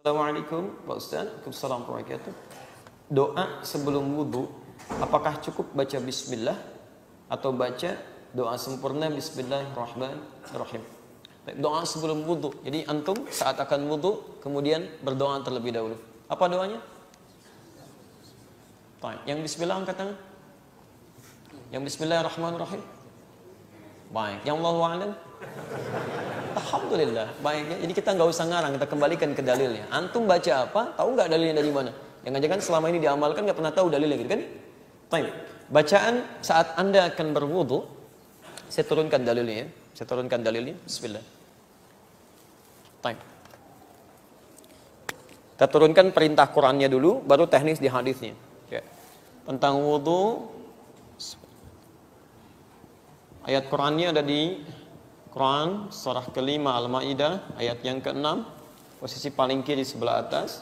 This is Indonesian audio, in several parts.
Assalamualaikum Pak Ustaz. Waalaikumsalam warahmatullahi wabarakatuh. Doa sebelum wudhu, apakah cukup baca bismillah atau baca doa sempurna bismillahirrahmanirrahim? Doa sebelum wudhu. Jadi antum saat akan wudhu kemudian berdoa terlebih dahulu. Apa doanya? Yang bismillah angkat tangan. Yang bismillahirrahmanirrahim. Baik. Yang Allahu a'lam. Alhamdulillah. Baiknya. Jadi kita nggak usah ngarang, kita kembalikan ke dalilnya. Antum baca apa? Tahu nggak dalilnya dari mana? Jangan-jangan selama ini diamalkan nggak pernah tahu dalilnya, gitu kan? Baik. Bacaan saat Anda akan berwudu, saya turunkan dalilnya ya. Saya turunkan dalilnya. Bismillah. Baik. Kita turunkan perintah Qurannya dulu, baru teknis di hadisnya. Ya. Tentang wudu, ayat Qurannya ada di Quran surah kelima Al-Maidah ayat yang ke-6, posisi paling kiri sebelah atas.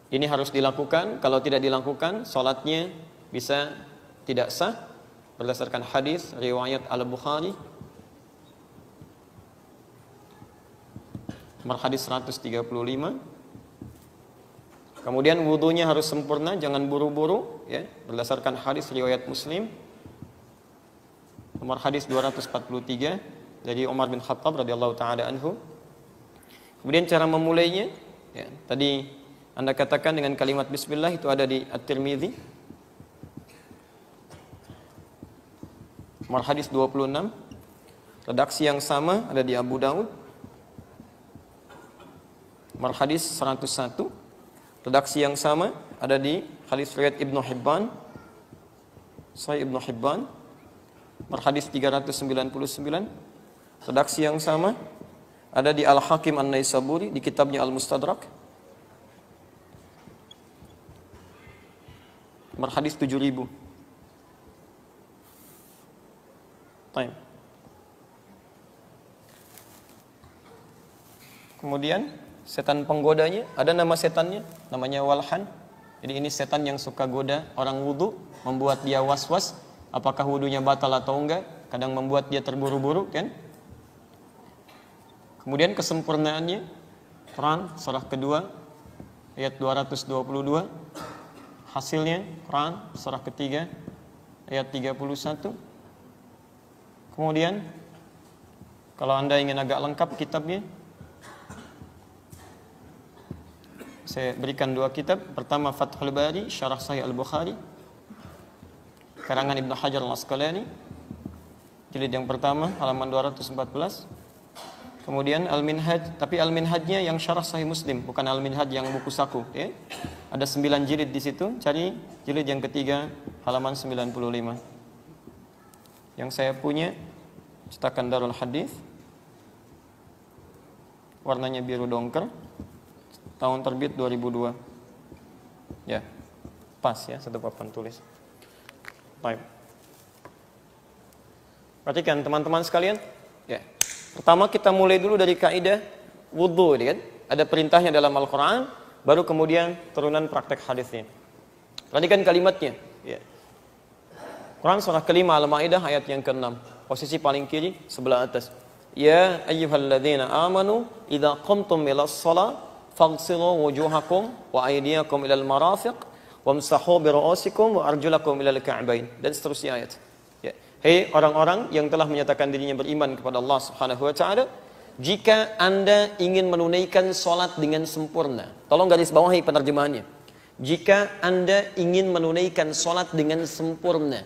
Ini harus dilakukan, kalau tidak dilakukan salatnya bisa tidak sah berdasarkan hadis riwayat Al-Bukhari nomor hadis 135. Kemudian wudunya harus sempurna, jangan buru-buru ya, berdasarkan hadis riwayat Muslim nomor hadis 243 dari Umar bin Khattab radhiyallahu taala anhu. Kemudian cara memulainya ya, tadi Anda katakan dengan kalimat bismillah, itu ada di At-Tirmidzi nomor hadis 26. Redaksi yang sama ada di Abu Daud nomor hadis 101. Redaksi yang sama ada di hadis riwayat Ibnu Hibban, Sahih Ibnu Hibban nomor hadis 399. Redaksi yang sama ada di Al-Hakim An-Naisaburi di kitabnya Al-Mustadrak nomor hadis 7000. Baik. Kemudian setan penggodanya, ada nama setannya, namanya Walhan. Jadi ini setan yang suka goda orang wudu, membuat dia was-was apakah wudunya batal atau enggak, kadang membuat dia terburu-buru kan. Kemudian kesempurnaannya, Quran surah kedua ayat 222. Hasilnya Quran surah ketiga ayat 31. Kemudian kalau Anda ingin agak lengkap kitabnya, saya berikan dua kitab. Pertama Fathul Bari Syarah Sahih Al-Bukhari karangan Ibnu Hajar Al-Asqalani, jilid yang pertama halaman 214. Kemudian Al-Minhaj, tapi Al-Minhajnya yang Syarah Sahih Muslim, bukan Al-Minhaj yang buku saku ya. Ada 9 jilid di situ, cari jilid yang ketiga halaman 95. Yang saya punya cetakan Darul Hadis, warnanya biru dongker, tahun terbit 2002. Ya, pas ya, satu papan tulis. Baik. Perhatikan teman-teman sekalian. Ya. Pertama kita mulai dulu dari kaidah wudu, kan? Ada perintahnya dalam Al-Qur'an, baru kemudian turunan praktek hadisnya. Perhatikan kalimatnya. Ya. Quran surah kelima Al-Maidah ayat yang ke-6, posisi paling kiri sebelah atas. Ya ayyuhalladzina amanu idza qumtum ilas shalah faghsilu wujuhakum wa aydiyakum ilal marafiq wamsahu bi ru'usikum wa arjulakum ilal ka'bain, dan seterusnya ayat. Ya. Hei orang-orang yang telah menyatakan dirinya beriman kepada Allah Subhanahu wa taala, jika Anda ingin menunaikan salat dengan sempurna. Tolong garis bawahi penerjemahannya. Jika Anda ingin menunaikan salat dengan sempurna,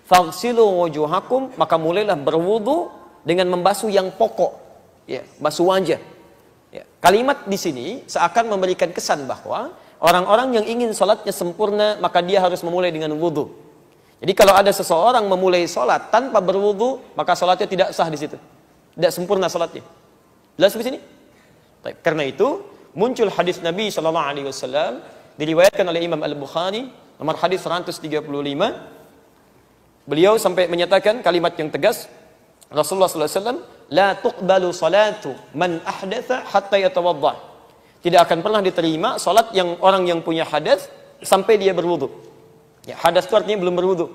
faghsilu wujuhakum, maka mulailah berwudu dengan membasuh yang pokok. Ya, basuh wajah. Ya. Kalimat di sini seakan memberikan kesan bahwa orang-orang yang ingin salatnya sempurna, maka dia harus memulai dengan wudu. Jadi kalau ada seseorang memulai salat tanpa berwudu, maka salatnya tidak sah di situ. Tidak sempurna salatnya. Jelas di sini? Baik. Karena itu muncul hadis Nabi sallallahu alaihi wasallam diriwayatkan oleh Imam Al-Bukhari nomor hadis 135. Beliau sampai menyatakan kalimat yang tegas, Rasulullah sallallahu alaihi wasallam, la tuqbalu salatu man ahdatha hatta yatawadda. Tidak akan pernah diterima salat yang orang yang punya hadas sampai dia berwudu. Ya, hadas itu artinya belum berwudu.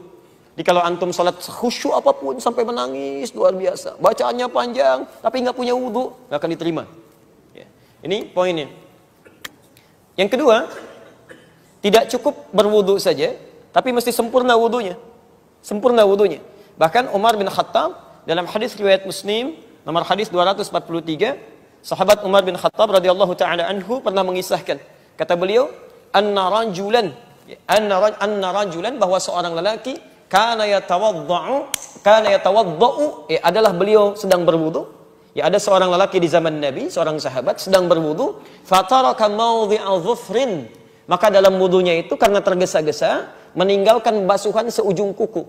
Jadi kalau antum salat khusyuk apapun sampai menangis luar biasa, bacaannya panjang tapi nggak punya wudu, nggak akan diterima. Ya. Ini poinnya. Yang kedua, tidak cukup berwudu saja, tapi mesti sempurna wudunya. Sempurna wudunya. Bahkan Umar bin Khattab dalam hadis riwayat Muslim nomor hadis 243, sahabat Umar bin Khattab radhiyallahu taala anhu pernah mengisahkan, kata beliau, anna rajulan bahwa seorang lelaki kana yatawaddau adalah beliau sedang berwudu. Ya, ada seorang lelaki di zaman Nabi, seorang sahabat sedang berwudu, fataraka mawdhi'a dhufrin, maka dalam wudunya itu karena tergesa-gesa meninggalkan basuhan seujung kuku.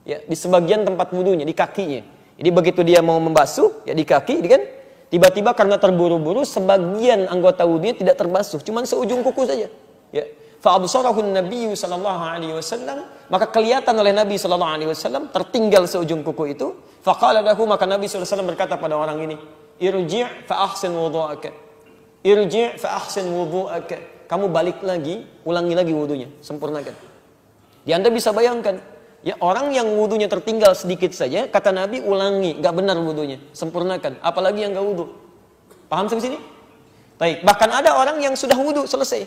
Ya, di sebagian tempat wudunya, di kakinya. Jadi begitu dia mau membasuh, ya di kaki, kan? Tiba-tiba karena terburu-buru sebagian anggota wudunya tidak terbasuh, cuman seujung kuku saja. Ya. Fa'absarahu Nabi sallallahu alaihi wasallam, maka kelihatan oleh Nabi sallallahu alaihi wasallam tertinggal seujung kuku itu. Faqala lahu, maka Nabi sallallahu alaihi wasallam berkata pada orang ini, irji' fa ahsin wudu'aka. Irji' fa ahsin wudu'aka. Kamu balik lagi, ulangi lagi wudunya, sempurnakan. Ya, Anda bisa bayangkan, ya orang yang wudunya tertinggal sedikit saja, kata Nabi ulangi, enggak benar wudunya, sempurnakan. Apalagi yang enggak wudu. Paham sampai sini? Baik, bahkan ada orang yang sudah wudu selesai,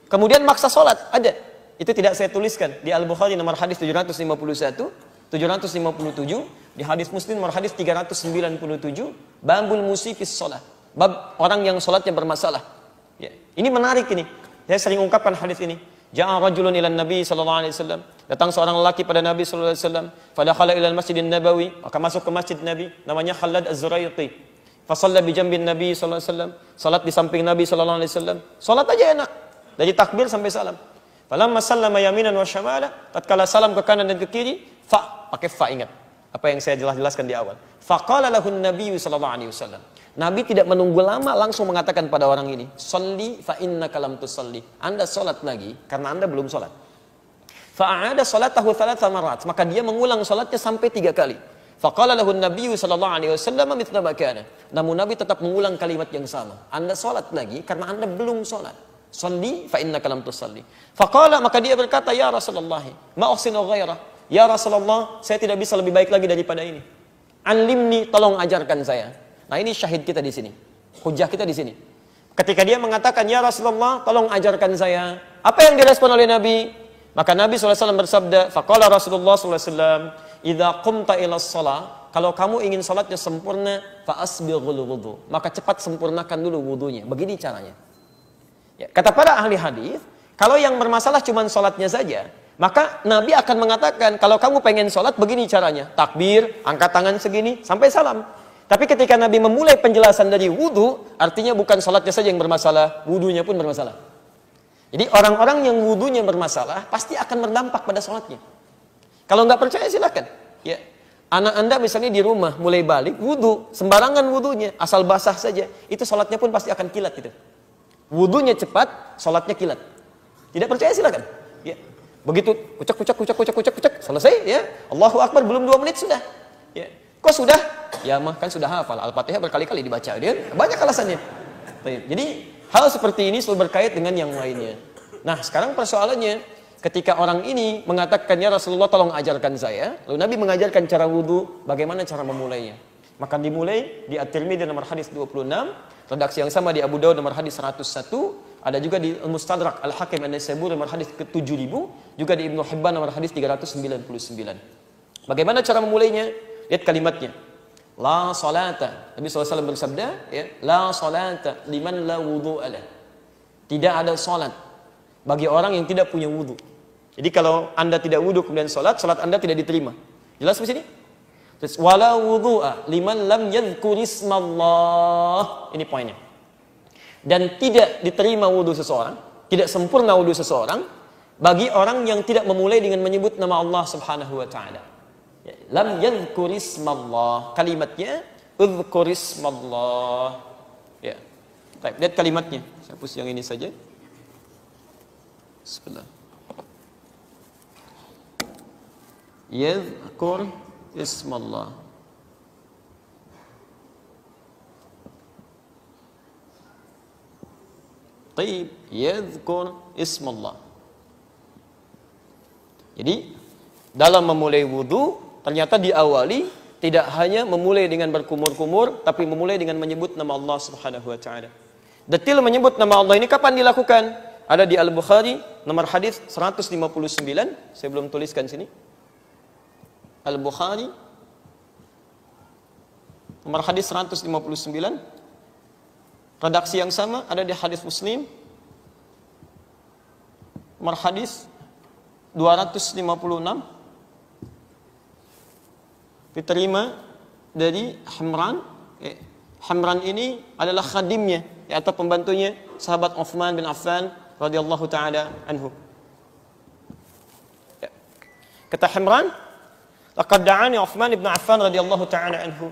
kemudian maksa sholat, ada. Itu tidak saya tuliskan. Di Al-Bukhari nomor hadis 751, 757, di hadis Muslim nomor hadis 397, babul musifis sholat. Bab orang yang sholatnya bermasalah. Ya. Ini menarik ini. Saya sering ungkapkan hadis ini. Ja'a rajulun ila Nabi sallallahu alaihi wasallam. Datang seorang lelaki pada Nabi sallallahu alaihi wasallam. Fadakhala ila al-Masjidin Nabawi, maka masuk ke masjid Nabi, namanya Khalad Az-Zuraiqi. Fa shalla bi jambin Nabi sallallahu alaihi wasallam. Salat di samping Nabi sallallahu alaihi wasallam. Salat aja enak. Dari takbir sampai salam. Falamma sallama yaminan wa syamala, tatkala salam ke kanan dan ke kiri, pakai fa, ingat. Apa yang saya jelaskan di awal. Faqala lahu an-nabiy sallallahu alaihi wasallam. Nabi tidak menunggu lama, langsung mengatakan pada orang ini, "Shalli fa innaka lam tusalli." Anda salat lagi karena Anda belum salat. Fa'ada salatahu thalatha marat, maka dia mengulang salatnya sampai 3 kali. Faqala lahu an-nabiy sallallahu alaihi wasallam mithla ma kana. Namun Nabi tetap mengulang kalimat yang sama. Anda salat lagi karena Anda belum salat. Shalli fa innaka lam tusalli. Faqala, maka dia berkata, "Ya Rasulullah, ma uhsinu ghairah." Ya Rasulullah, saya tidak bisa lebih baik lagi daripada ini. Alimni, tolong ajarkan saya. Nah, ini syahid kita di sini. Hujjah kita di sini. Ketika dia mengatakan, "Ya Rasulullah, tolong ajarkan saya." Apa yang direspon oleh Nabi? Maka Nabi SAW bersabda, faqala Rasulullah SAW, "Idza qumta ila shalah," kalau kamu ingin salatnya sempurna, fa asbighul wudu, maka cepat sempurnakan dulu wudunya. Begini caranya. Ya, kata para ahli hadis, kalau yang bermasalah cuma salatnya saja, maka Nabi akan mengatakan, kalau kamu pengen salat begini caranya. Takbir, angkat tangan segini, sampai salam. Tapi ketika Nabi memulai penjelasan dari wudu, artinya bukan salatnya saja yang bermasalah, wudunya pun bermasalah. Jadi orang-orang yang wudunya bermasalah, pasti akan berdampak pada salatnya. Kalau nggak percaya silakan. Ya. Anak Anda misalnya di rumah, mulai balik, wudu, sembarangan wudunya, asal basah saja, itu salatnya pun pasti akan kilat gitu. Wudunya cepat, salatnya kilat. Tidak percaya silakan. Ya. Begitu kucak, selesai ya. Allahu Akbar, belum 2 menit sudah. Ya. Kok sudah? Ya mah kan sudah hafal Al-Fatihah berkali-kali dibaca dia. Banyak alasannya. Jadi hal seperti ini selalu berkait dengan yang lainnya. Nah, sekarang persoalannya ketika orang ini mengatakan, "Ya Rasulullah, tolong ajarkan saya." Lalu Nabi mengajarkan cara wudu, bagaimana cara memulainya. Maka dimulai di At-Tirmidzi nomor hadis 26, redaksi yang sama di Abu Daud nomor hadis 101, ada juga di Al-Mustadrak Al-Hakim An-Naisaburi nomor hadis ke-7000, juga di Ibnu Hibban nomor hadis 399. Bagaimana cara memulainya? Lihat kalimatnya. La salata. Nabi SAW bersabda, ya, la salata liman la wudu'a lah. Tidak ada salat bagi orang yang tidak punya wudu. Jadi kalau Anda tidak wudu kemudian salat Anda tidak diterima. Jelas di sini? Terus wala wudu'a liman lam yadhkur ismallah. Ini poinnya. Dan tidak diterima wudu seseorang, tidak sempurna wudu seseorang bagi orang yang tidak memulai dengan menyebut nama Allah Subhanahu wa taala. Lam yadhkur ismallah, kalimatnya udhkur ismallah. Ya. Baik, lihat kalimatnya. Saya hapus yang ini saja. Bismillah. Yadhkur ismallah. Taib, yadhkur ismallah. Jadi dalam memulai wudu ternyata diawali tidak hanya memulai dengan berkumur-kumur, tapi memulai dengan menyebut nama Allah Subhanahu wa taala. Detil menyebut nama Allah ini kapan dilakukan? Ada di Al-Bukhari, nomor hadis 159. Saya belum tuliskan sini. Al-Bukhari, nomor hadis 159. Redaksi yang sama ada di hadis Muslim, nomor hadis 256. Diterima dari Hamran. Hamran ini adalah khadimnya, atau pembantunya sahabat Utsman bin Affan radhiyallahu taala anhu. Kata Hamran, laqad da'ani Utsman bin Affan radhiyallahu taala anhu.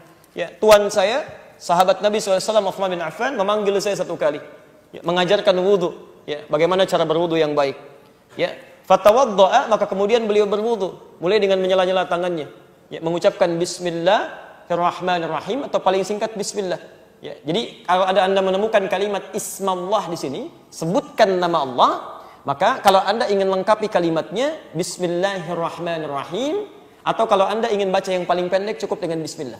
Tuan saya, sahabat Nabi SAW Utsman bin Affan memanggil saya satu kali, mengajarkan wudu, bagaimana cara berwudu yang baik. Fatawadda'a, maka kemudian beliau berwudu, mulai dengan menyela-nyela tangannya, mengucapkan Bismillahirrahmanirrahim, atau paling singkat Bismillah. Jadi kalau Anda menemukan kalimat Ismallah di sini, sebutkan nama Allah. Maka kalau Anda ingin lengkapi kalimatnya Bismillahirrahmanirrahim, atau kalau Anda ingin baca yang paling pendek cukup dengan Bismillah.